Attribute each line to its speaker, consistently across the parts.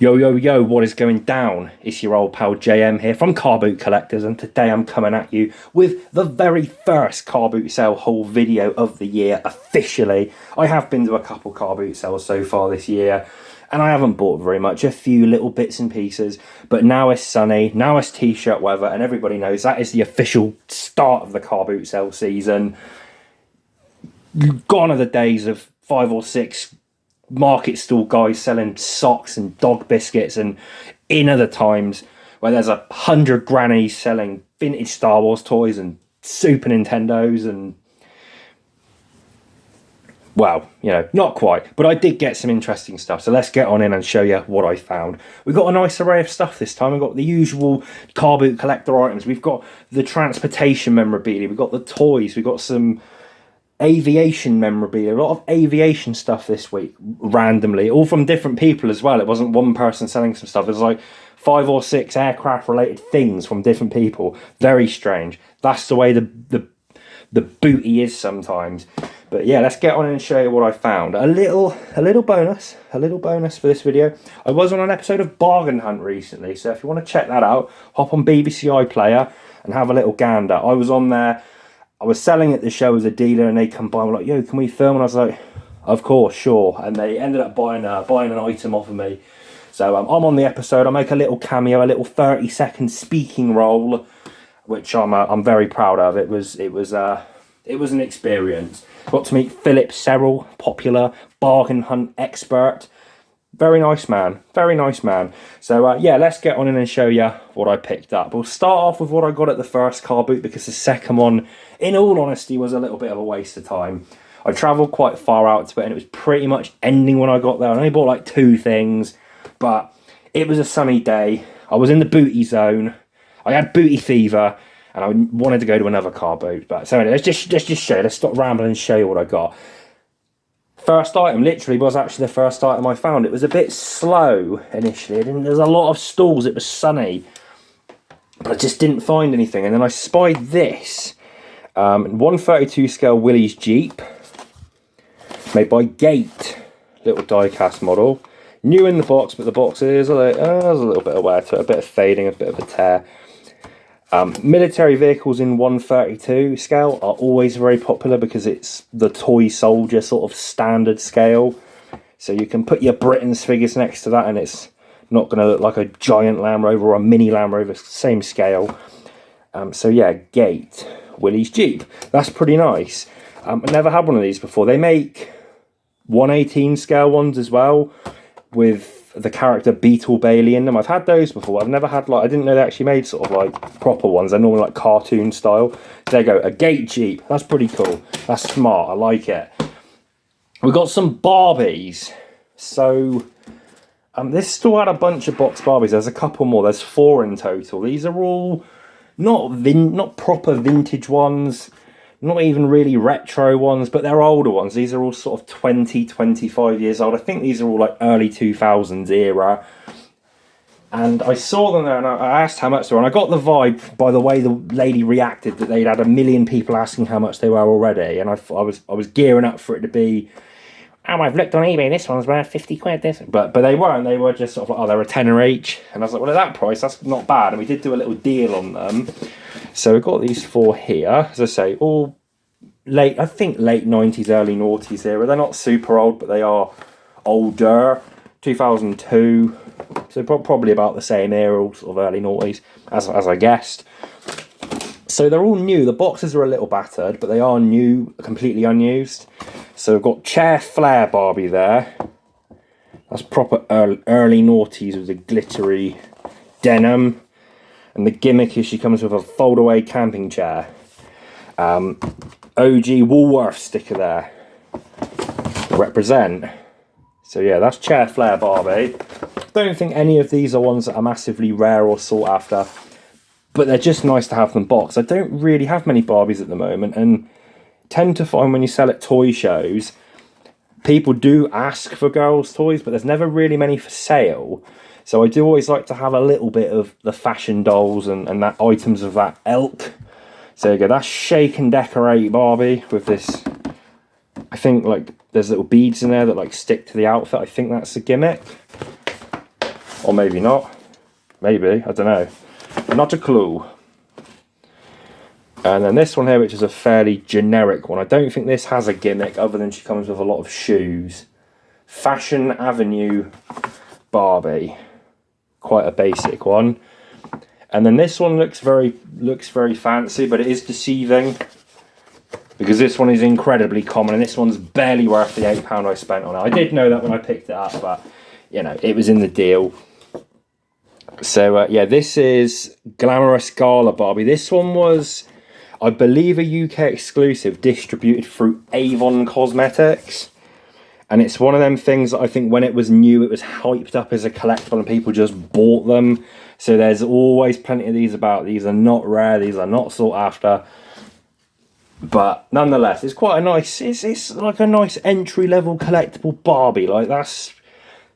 Speaker 1: Yo, yo, yo, what is going down? It's your old pal JM here from Car Boot Collectors, and today I'm coming at you with the very first car boot sale haul video of the year, officially. I have been to a couple car boot sales so far this year, and I haven't bought very much, a few little bits and pieces, but now it's sunny, now it's t-shirt weather, and everybody knows that is the official start of the car boot sale season. Gone are the days of 5 or 6 market stall guys selling socks and dog biscuits, and in other times where there's 100 grannies selling vintage Star Wars toys and Super Nintendos, and well, you know, not quite, but I did get some interesting stuff, so let's get on in and show you what I found. We've got a nice array of stuff this time. We've got the usual car boot collector items, we've got the transportation memorabilia, we've got the toys, we've got some aviation memorabilia, a lot of aviation stuff this week, randomly, all from different people as well. It wasn't one person selling some stuff, it was like 5 or 6 aircraft related things from different people. Very strange. That's the way the booty is sometimes. But yeah, let's get on and show you what I found. A little bonus for this video. I was on an episode of Bargain Hunt recently, so if you want to check that out, hop on BBC iPlayer and have a little gander. I was on there. I was selling at the show as a dealer, and they come by and were like, yo, can we film? And I was like, of course, sure. And they ended up buying an item off of me. So I'm on the episode. I make a little cameo, a little 30-second speaking role, which I'm very proud of. It was an experience. Got to meet Philip Serrell, popular bargain hunt expert. Very nice man, very nice man. So yeah, let's get on in and show you what I picked up. We'll start off with what I got at the first car boot, because the second one, in all honesty, was a little bit of a waste of time. I travelled quite far out to it, and it was pretty much ending when I got there. I only bought like 2 things, but it was a sunny day. I was in the booty zone. I had booty fever, and I wanted to go to another car boot. But so anyway, let's just show you. Let's stop rambling and show you what I got. First item literally was actually the first item I found. It was a bit slow initially. There's a lot of stalls. It was sunny, but I just didn't find anything. And then I spied this 132 scale Willys Jeep, made by Gate, little die-cast model. New in the box, but the box is there's a little bit of wear to it, a bit of fading, a bit of a tear. Military vehicles in 132 scale are always very popular because it's the toy soldier sort of standard scale. So you can put your Britain's figures next to that, and it's not going to look like a giant Land Rover or a mini Land Rover, same scale. So yeah, Gate, Willys Jeep. That's pretty nice. I never had one of these before. They make 118 scale ones as well, with the character Beetle Bailey in them. I've had those before. I've never had, like, I didn't know they actually made sort of like proper ones. They're normally like cartoon style. There you go, a Gate Jeep. That's pretty cool. That's smart. I like it. We got some Barbies. So this store had a bunch of box Barbies. There's a couple more. There's 4 in total. These are all not proper vintage ones, not even really retro ones, but they're older ones. These are all sort of 20, 25 years old. I think these are all like early 2000s era. And I saw them there, and I asked how much they were. And I got the vibe, by the way the lady reacted, that they'd had 1 million people asking how much they were already. And I was gearing up for it to be, oh, I've looked on eBay, this one's worth 50 quid. This, but they weren't. They were just sort of like, oh, they're a tenner each. And I was like, well, at that price, that's not bad. And we did do a little deal on them. So we've got these 4 here, as I say, all late 90s, early noughties era. They're not super old, but they are older. 2002, so probably about the same era, sort of early noughties, as I guessed. So they're all new. The boxes are a little battered, but they are new, completely unused. So we've got Chair Flare Barbie there. That's proper early noughties with the glittery denim. And the gimmick is she comes with a fold-away camping chair. OG Woolworth sticker there. Represent. So yeah, that's Chair Flare Barbie. Don't think any of these are ones that are massively rare or sought after, but they're just nice to have them boxed. I don't really have many Barbies at the moment, and tend to find when you sell at toy shows, people do ask for girls' toys, but there's never really many for sale. So I do always like to have a little bit of the fashion dolls and that items of that ilk. So there you go, that's Shake and Decorate Barbie with this, I think, like, there's little beads in there that like stick to the outfit. I think that's the gimmick. Or maybe not. Maybe, I don't know. Not a clue. And then this one here, which is a fairly generic one. I don't think this has a gimmick other than she comes with a lot of shoes. Fashion Avenue Barbie. Quite a basic one. And then this one looks very fancy, but it is deceiving. Because this one is incredibly common, and this one's barely worth the £8 I spent on it. I did know that when I picked it up, but, you know, it was in the deal. So, yeah, this is Glamorous Gala Barbie. This one was, I believe, a UK exclusive distributed through Avon Cosmetics. And it's one of them things that I think when it was new, it was hyped up as a collectible and people just bought them. So there's always plenty of these about. These are not rare. These are not sought after. But nonetheless, it's quite a nice, it's like a nice entry-level collectible Barbie. Like,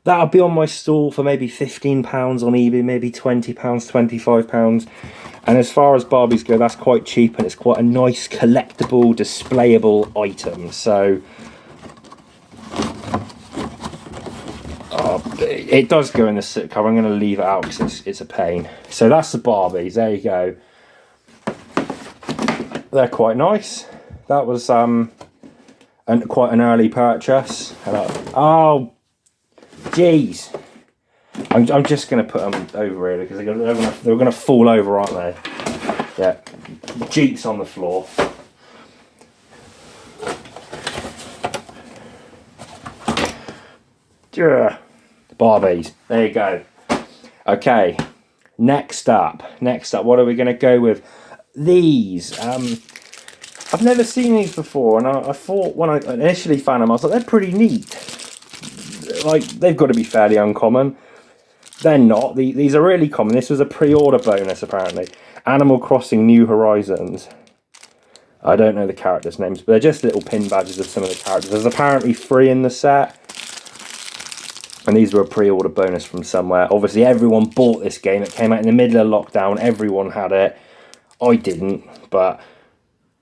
Speaker 1: that'll be on my stall for maybe £15 on eBay, maybe £20, £25. And as far as Barbies go, that's quite cheap, and it's quite a nice collectible, displayable item. So, it does go in the sit cover. I'm going to leave it out because it's a pain. So that's the Barbies. There you go. They're quite nice. That was quite an early purchase. Oh, jeez! I'm just going to put them over here because they're going to fall over, aren't they? Yeah, Jeeps on the floor. Yeah, Barbies. There you go. Okay, next up, what are we going to go with? These, I've never seen these before, and I thought when I initially found them, I was like, they're pretty neat. Like, they've got to be fairly uncommon. They're not. These are really common. This was a pre-order bonus, apparently. Animal Crossing New Horizons. I don't know the characters' names, but they're just little pin badges of some of the characters. There's apparently 3 in the set. And these were a pre-order bonus from somewhere. Obviously, everyone bought this game. It came out in the middle of lockdown. Everyone had it. I didn't, but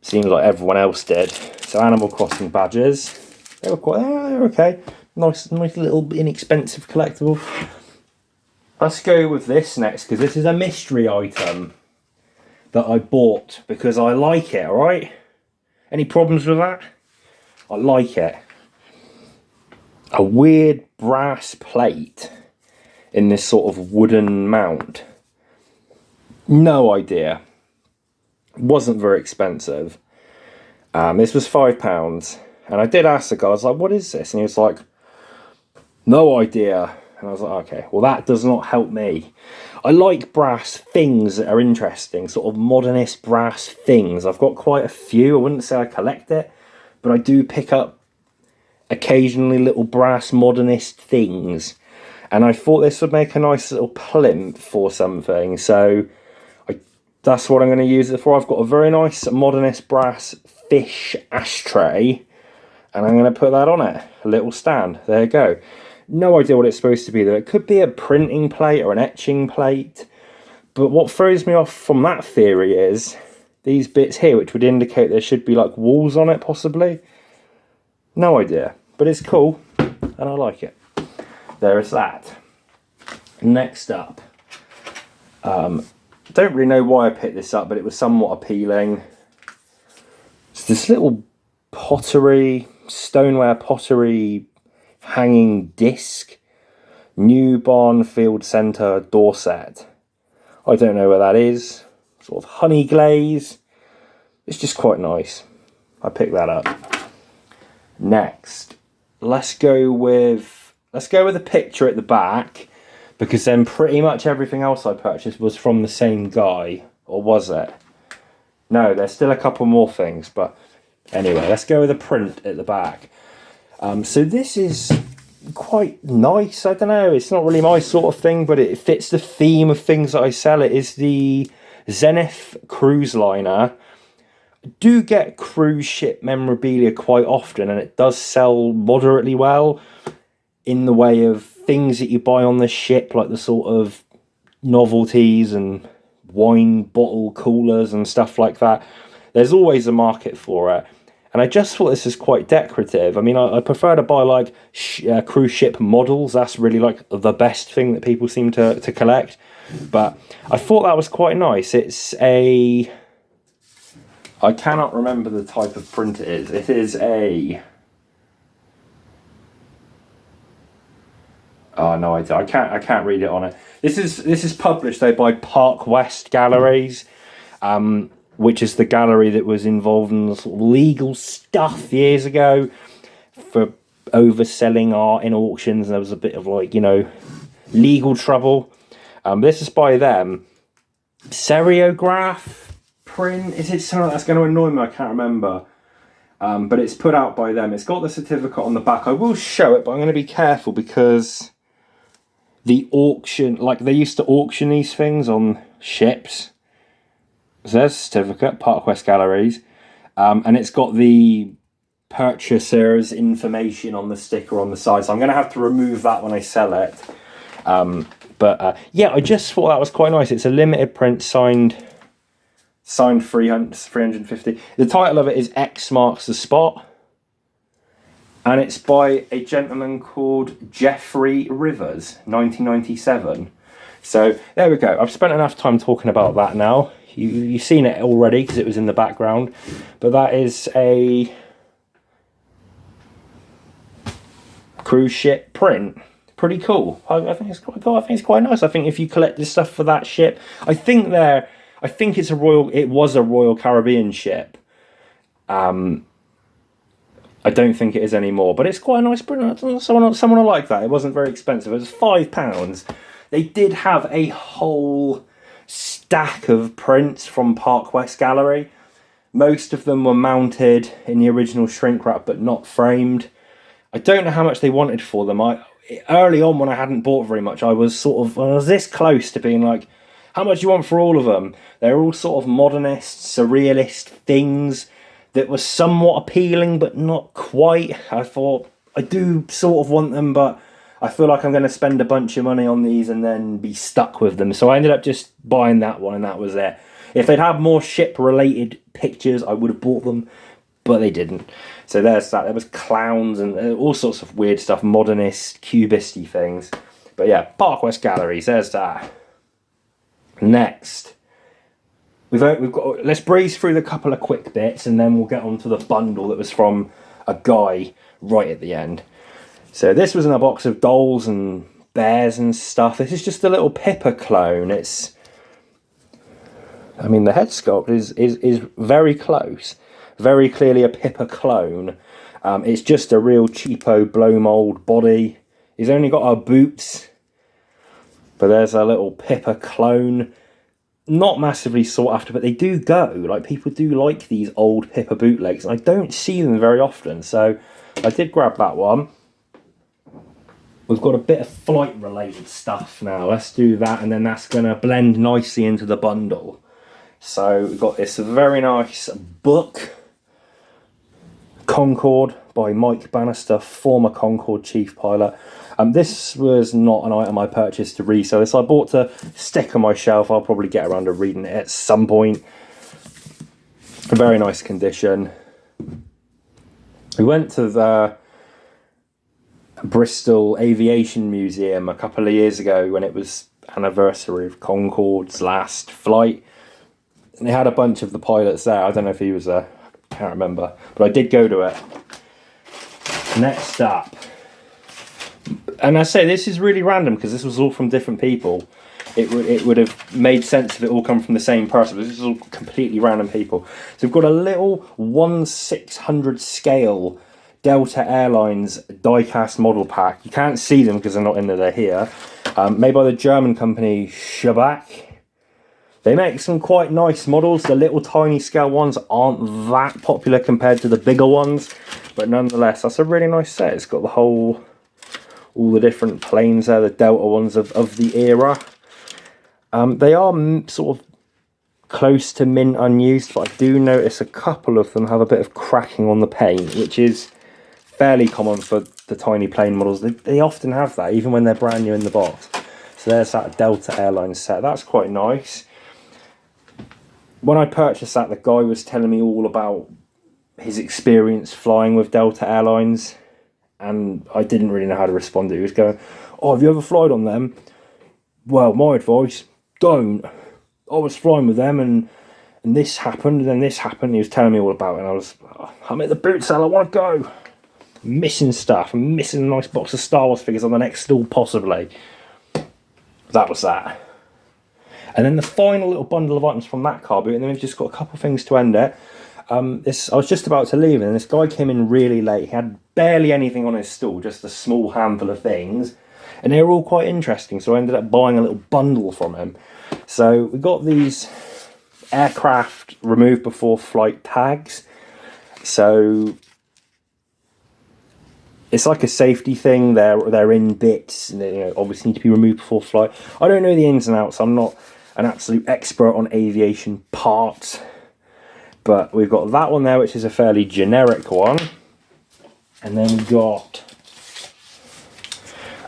Speaker 1: seems like everyone else did. So Animal Crossing badges. They were they're okay. Nice little inexpensive collectible. Let's go with this next, because this is a mystery item that I bought because I like it, alright? Any problems with that? I like it. A weird brass plate in this sort of wooden mount. No idea. Wasn't very expensive. This was £5, and I did ask the guy, I was like, what is this? And he was like, no idea. And I was like, okay, well, that does not help me. I like brass things that are interesting, sort of modernist brass things. I've got quite a few. I wouldn't say I collect it, but I do pick up occasionally little brass modernist things. And I thought this would make a nice little plinth or something, so that's what I'm going to use it for. I've got a very nice modernist brass fish ashtray, and I'm going to put that on it. A little stand. There you go. No idea what it's supposed to be, though. It could be a printing plate or an etching plate. But what throws me off from that theory is these bits here, which would indicate there should be like walls on it, possibly. No idea. But it's cool, and I like it. There is that. Next up. Don't really know why I picked this up, but it was somewhat appealing. It's this little pottery, stoneware pottery hanging disc. New Barnfield Centre Dorset. I don't know where that is. Sort of honey glaze. It's just quite nice. I picked that up. Next, let's go with a picture at the back, because then pretty much everything else I purchased was from the same guy. Or was it? No, there's still a couple more things, but anyway, let's go with a print at the back. So this is quite nice. I don't know, it's not really my sort of thing, but it fits the theme of things that I sell. It is the Zenith cruise liner. I do get cruise ship memorabilia quite often, and it does sell moderately well in the way of things that you buy on the ship, like the sort of novelties and wine bottle coolers and stuff like that. There's always a market for it. And I just thought this is quite decorative. I mean, I prefer to buy like cruise ship models. That's really like the best thing that people seem to collect. But I thought that was quite nice. It's a... I cannot remember the type of print it is. It is a... Oh no, I can't read it on it. This is published though by Park West Galleries, which is the gallery that was involved in sort of legal stuff years ago for overselling art in auctions. There was a bit of like, you know, legal trouble. This is by them. Seriograph print, is it something that's going to annoy me? I can't remember. But it's put out by them. It's got the certificate on the back. I will show it, but I'm going to be careful because the auction, like they used to auction these things on ships. So there's a certificate, Park West Galleries. And it's got the purchaser's information on the sticker on the side. So I'm going to have to remove that when I sell it. Yeah, I just thought that was quite nice. It's a limited print signed 350. The title of it is X Marks the Spot. And it's by a gentleman called Jeffrey Rivers, 1997. So there we go. I've spent enough time talking about that now. You've seen it already because it was in the background. But that is a cruise ship print. Pretty cool. I think it's quite cool. I think it's quite nice. I think if you collect this stuff for that ship, I think it was a Royal Caribbean ship. I don't think it is anymore, but it's quite a nice print. Someone will like that. It wasn't very expensive. It was £5. They did have a whole stack of prints from Park West Gallery. Most of them were mounted in the original shrink wrap, but not framed. I don't know how much they wanted for them. Early on, when I hadn't bought very much, I was this close to being like, how much do you want for all of them? They're all sort of modernist, surrealist things that were somewhat appealing, but not quite. I thought, I do sort of want them, but I feel like I'm going to spend a bunch of money on these and then be stuck with them. So I ended up just buying that one, and that was it. If they'd had more ship-related pictures, I would have bought them, but they didn't. So there's that. There was clowns and all sorts of weird stuff, modernist, cubisty things. But yeah, Park West Galleries, there's that. Next. We've got. Let's breeze through the couple of quick bits, and then we'll get on to the bundle that was from a guy right at the end. So this was in a box of dolls and bears and stuff. This is just a little Pippa clone. I mean, the head sculpt is very close. Very clearly a Pippa clone. It's just a real cheapo blow mould body. He's only got her boots. But there's a little Pippa clone. Not massively sought after, but they do go. Like, people do like these old Pippa bootlegs, and I don't see them very often. So I did grab that one. We've got a bit of flight-related stuff now. Let's do that, and then that's going to blend nicely into the bundle. So we've got this very nice book, Concorde by Mike Bannister, former Concorde chief pilot. This was not an item I purchased to resell. This I bought to stick on my shelf. I'll probably get around to reading it at some point. A very nice condition. We went to the Bristol Aviation Museum a couple of years ago when it was anniversary of Concorde's last flight. And they had a bunch of the pilots there. I don't know if he was there. I can't remember. But I did go to it. Next up. And I say this is really random because this was all from different people. It would have made sense if it all come from the same person, but this is all completely random people. So we've got a little 1/600 scale Delta Airlines diecast model pack. You can't see them because they're not in there, they're here. Made by the German company Schabach. They make some quite nice models. The little tiny scale ones aren't that popular compared to the bigger ones, but nonetheless, that's a really nice set. It's got all the different planes there, the Delta ones of the era. They are sort of close to mint unused, but I do notice a couple of them have a bit of cracking on the paint, which is fairly common for the tiny plane models. They often have that, even when they're brand new in the box. So there's that Delta Airlines set. That's quite nice. When I purchased that, the guy was telling me all about his experience flying with Delta Airlines, and I didn't really know how to respond to it. He was going, "Oh, have you ever flown on them?" "Well, my advice, don't. I was flying with them, and this happened, and then this happened." He was telling me all about it, and I was, "I'm at the boot sale, I want to go." I'm missing stuff. I'm missing a nice box of Star Wars figures on the next stall, possibly. That was that. And then the final little bundle of items from that car boot, and then we've just got a couple of things to end it. I was just about to leave, and this guy came in really late. He had barely anything on his stall, just a small handful of things, and they were all quite interesting, so I ended up buying a little bundle from him. So we got these aircraft removed before flight tags. So it's like a safety thing. They're in bits, and they, obviously need to be removed before flight. I don't know the ins and outs. I'm not an absolute expert on aviation parts. But we've got that one there, which is a fairly generic one. And then we've got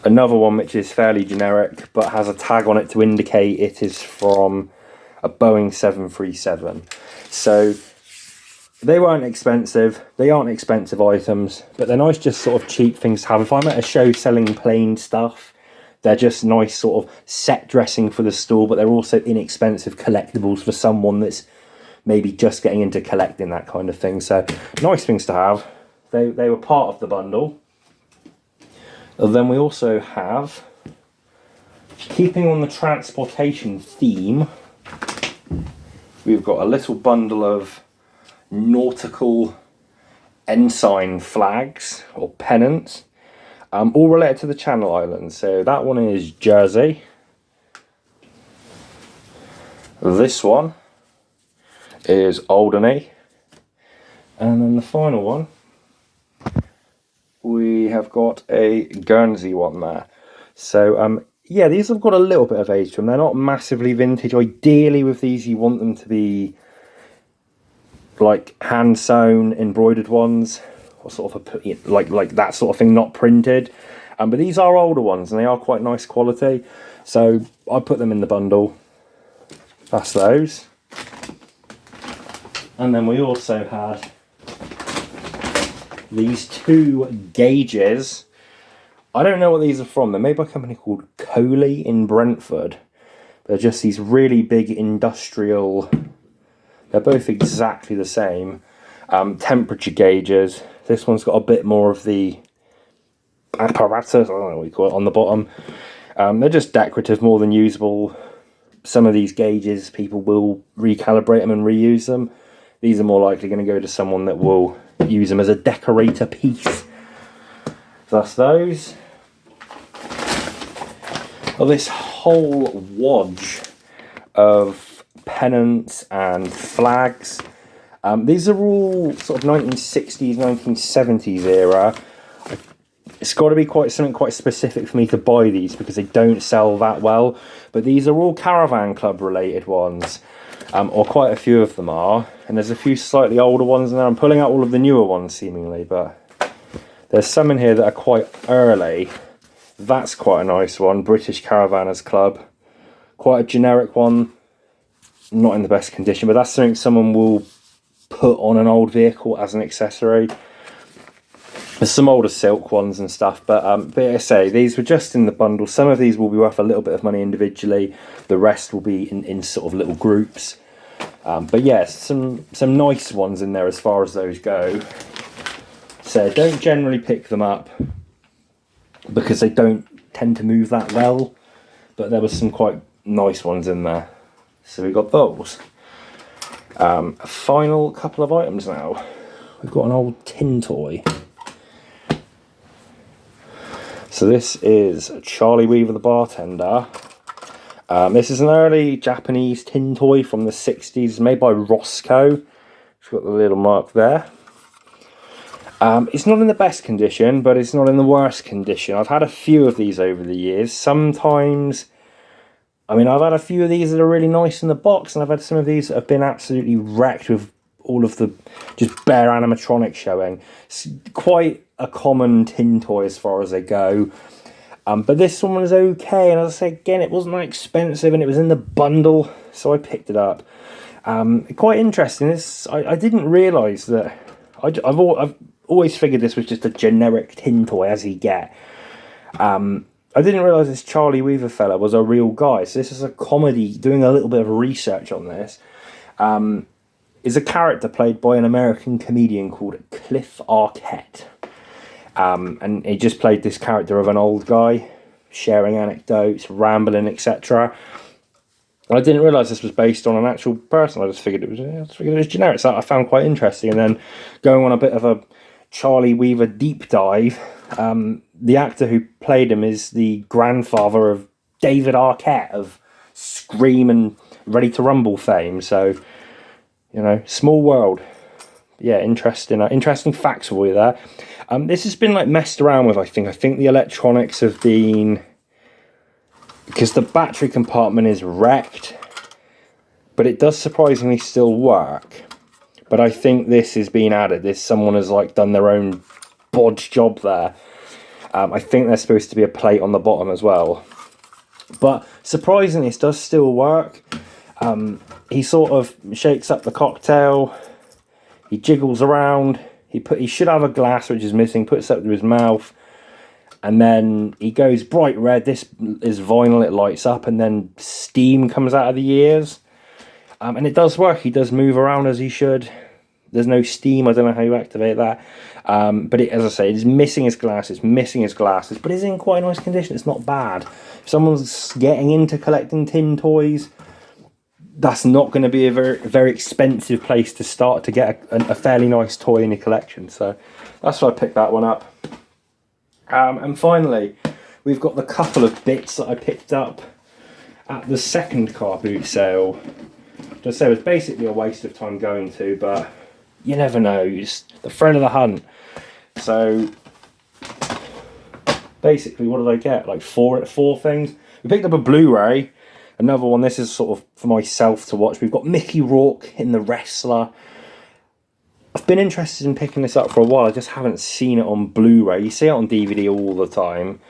Speaker 1: another one which is fairly generic, but has a tag on it to indicate it is from a Boeing 737. So they weren't expensive. They aren't expensive items, but they're nice, just sort of cheap things to have. If I'm at a show selling plain stuff, they're just nice sort of set dressing for the store, but they're also inexpensive collectibles for someone that's maybe just getting into collecting, that kind of thing. So nice things to have. They were part of the bundle. And then we also have, keeping on the transportation theme, we've got a little bundle of nautical ensign flags or pennants, all related to the Channel Islands. So that one is Jersey. This one is Alderney, and then the final one, we have got a Guernsey one there. So yeah, these have got a little bit of age to them. They're not massively vintage. Ideally with these you want them to be like hand sewn embroidered ones, or sort of like that sort of thing, not printed. But these are older ones, and they are quite nice quality, so I put them in the bundle. That's those. And then we also had these two gauges. I don't know what these are from. They're made by a company called Coley in Brentford. They're just these really big industrial, they're both exactly the same, temperature gauges. This one's got a bit more of the apparatus, I don't know what you call it, on the bottom. They're just decorative more than usable. Some of these gauges, people will recalibrate them and reuse them. These are more likely going to go to someone that will use them as a decorator piece. That's those. Well, this whole wadge of pennants and flags. These are all sort of 1960s, 1970s era. It's got to be something quite specific for me to buy these, because they don't sell that well. But these are all Caravan Club related ones. Or quite a few of them are, and there's a few slightly older ones in there. I'm pulling out all of the newer ones seemingly, but there's some in here that are quite early. That's quite a nice one, British Caravanners Club. Quite a generic one, not in the best condition, but that's something someone will put on an old vehicle as an accessory. There's some older silk ones and stuff, but I say, these were just in the bundle. Some of these will be worth a little bit of money individually. The rest will be in sort of little groups. But yes, some nice ones in there as far as those go. So don't generally pick them up, because they don't tend to move that well. But there were some quite nice ones in there. So we got those. A final couple of items now. We've got an old tin toy. So this is Charlie Weaver the Bartender. This is an early Japanese tin toy from the 60s, made by Roscoe. It's got the little mark there. It's not in the best condition, but it's not in the worst condition. I've had a few of these over the years. Sometimes, I've had a few of these that are really nice in the box, and I've had some of these that have been absolutely wrecked with all of the just bare animatronics showing. It's quite a common tin toy as far as they go. But this one was okay, and as I say again, it wasn't that expensive, and it was in the bundle, so I picked it up. Quite interesting. I didn't realise that. I've always figured this was just a generic tin toy as you get. I didn't realise this Charlie Weaver fella was a real guy. So this is a comedy. Doing a little bit of research on this, is a character played by an American comedian called Cliff Arquette. And he just played this character of an old guy, sharing anecdotes, rambling, etc. I didn't realise this was based on an actual person. I just figured it was generic. So I found quite interesting. And then going on a bit of a Charlie Weaver deep dive, the actor who played him is the grandfather of David Arquette of Scream and Ready to Rumble fame. So, you know, small world. Yeah, interesting facts for you there. This has been like messed around with, I think. I think the electronics have been... because the battery compartment is wrecked, but it does surprisingly still work. But I think this is being added. Someone has like done their own bodge job there. I think there's supposed to be a plate on the bottom as well. But surprisingly, it does still work. He sort of shakes up the cocktail. He jiggles around. He should have a glass which is missing. Puts it up to his mouth. And then he goes bright red. This is vinyl. It lights up, and then steam comes out of the ears. And it does work. He does move around as he should. There's no steam. I don't know how you activate that. But as I say, it's missing his glasses. But it's in quite a nice condition. It's not bad. If someone's getting into collecting tin toys, that's not going to be a very, very expensive place to start to get a fairly nice toy in your collection. So that's why I picked that one up. And finally, we've got the couple of bits that I picked up at the second car boot sale. Just say it was basically a waste of time going to, but you never know. It's the thrill of the hunt. So basically, what did I get? Like four things. We picked up a Blu-ray. Another one. This is sort of for myself to watch. We've got Mickey Rourke in The Wrestler. I've been interested in picking this up for a while. I just haven't seen it on Blu-ray. You see it on DVD all the time.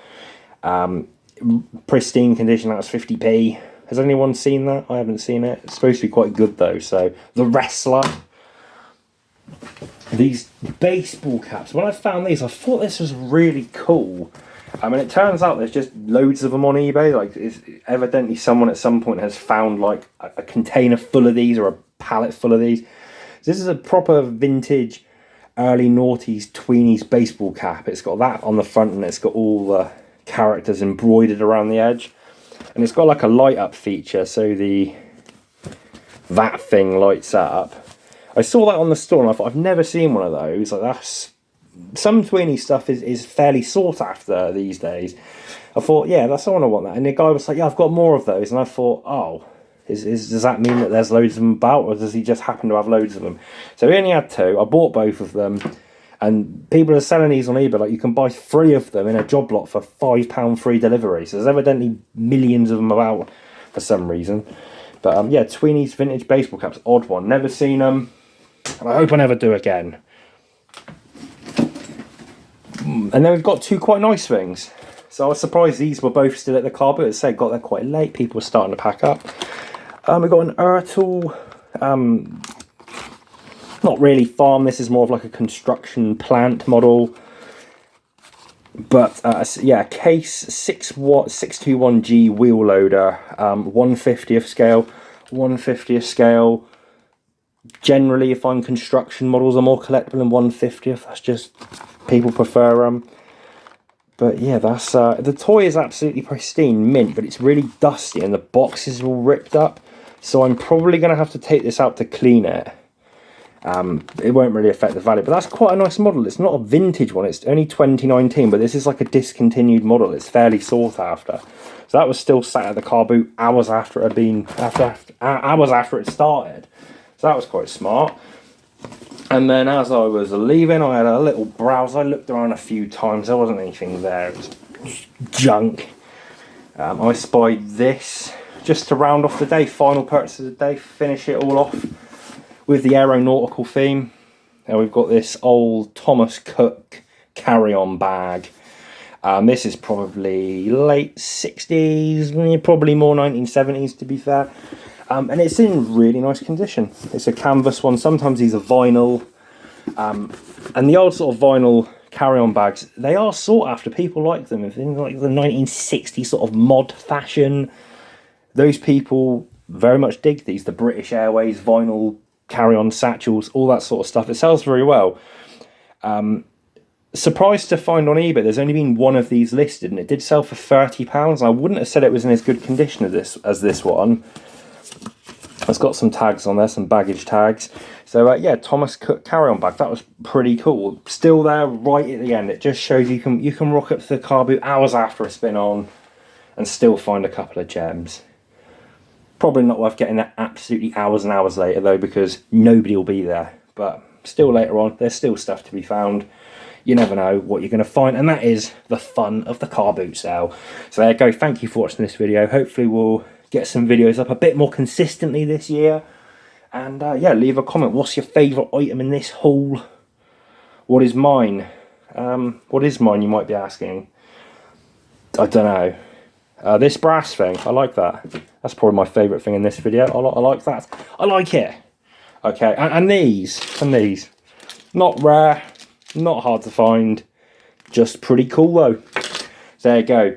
Speaker 1: Pristine condition. That was 50p. Has anyone seen that? I haven't seen it. It's supposed to be quite good though. So The Wrestler. These baseball caps. When I found these, I thought this was really cool. I mean, it turns out there's just loads of them on eBay. Like, evidently someone at some point has found like a container full of these or a pallet full of these. So this is a proper vintage early noughties tweenies baseball cap. It's got that on the front and it's got all the characters embroidered around the edge. And it's got like a light up feature, so that thing lights up. I saw that on the store and I thought, I've never seen one of those. Like, that's... some tweeny stuff is fairly sought after these days. I thought, yeah, that's someone I want that. And the guy was like, yeah, I've got more of those. And I thought, oh, does that mean that there's loads of them about, or does he just happen to have loads of them? So he only had two. I bought both of them. And people are selling these on eBay. Like, you can buy 3 of them in a job lot for £5 free delivery. So there's evidently millions of them about for some reason. But yeah, Tweenies vintage baseball caps, odd one. Never seen them. And I hope I never do again. And then we've got 2 quite nice things. So I was surprised these were both still at the car boot. As I say, got there quite late. People were starting to pack up. We've got an Ertl, not really farm. This is more of like a construction plant model. But yeah, case 621G wheel loader, 1/50th scale. 1/50th scale. Generally, if I'm construction models, are more collectible than 1/50th. That's just, people prefer them. But yeah, that's the toy is absolutely pristine, mint, but it's really dusty and the box is all ripped up. So I'm probably going to have to take this out to clean it. It won't really affect the value, but that's quite a nice model. It's not a vintage one. It's only 2019, but this is like a discontinued model. It's fairly sought after. So that was still sat at the car boot hours after it had been hours after it started. So that was quite smart. And then as I was leaving, I had a little browse. I looked around a few times. There wasn't anything there. It was junk. I spied this just to round off the day. Final purchase of the day. Finish it all off with the aeronautical theme. Now we've got this old Thomas Cook carry-on bag. This is probably late 60s, probably more 1970s to be fair. And it's in really nice condition. It's a canvas one. Sometimes these are vinyl. And the old sort of vinyl carry-on bags, they are sought after. People like them. In like the 1960s sort of mod fashion, those people very much dig these. The British Airways vinyl carry-on satchels, all that sort of stuff. It sells very well. Surprised to find on eBay there's only been one of these listed, and it did sell for £30. I wouldn't have said it was in as good condition as this one. It's got some tags on there, some baggage tags. So yeah, Thomas Cook carry-on bag. That was pretty cool. Still there right at the end. It just shows you can rock up to the car boot hours after it's been on and still find a couple of gems. Probably not worth getting there absolutely hours and hours later though, because nobody will be there. But still later on, there's still stuff to be found. You never know what you're going to find, and that is the fun of the car boot sale. So there you go. Thank you for watching this video. Hopefully we'll get some videos up a bit more consistently this year. And yeah, leave a comment. What's your favourite item in this haul? What is mine? What is mine, you might be asking? I don't know. This brass thing, I like that. That's probably my favourite thing in this video. I like that. I like it. Okay, and these. Not rare, not hard to find, just pretty cool though. So there you go.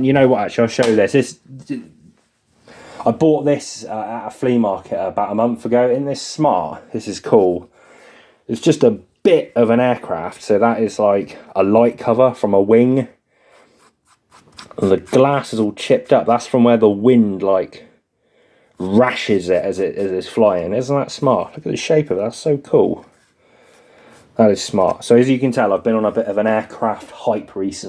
Speaker 1: You know what, actually, I'll show you this. I bought this at a flea market about a month ago in this Smart. This is cool. It's just a bit of an aircraft, so that is like a light cover from a wing. And the glass is all chipped up. That's from where the wind like rashes it as it's flying. Isn't that smart? Look at the shape of it. That's so cool. That is smart. So as you can tell, I've been on a bit of an aircraft hype recently.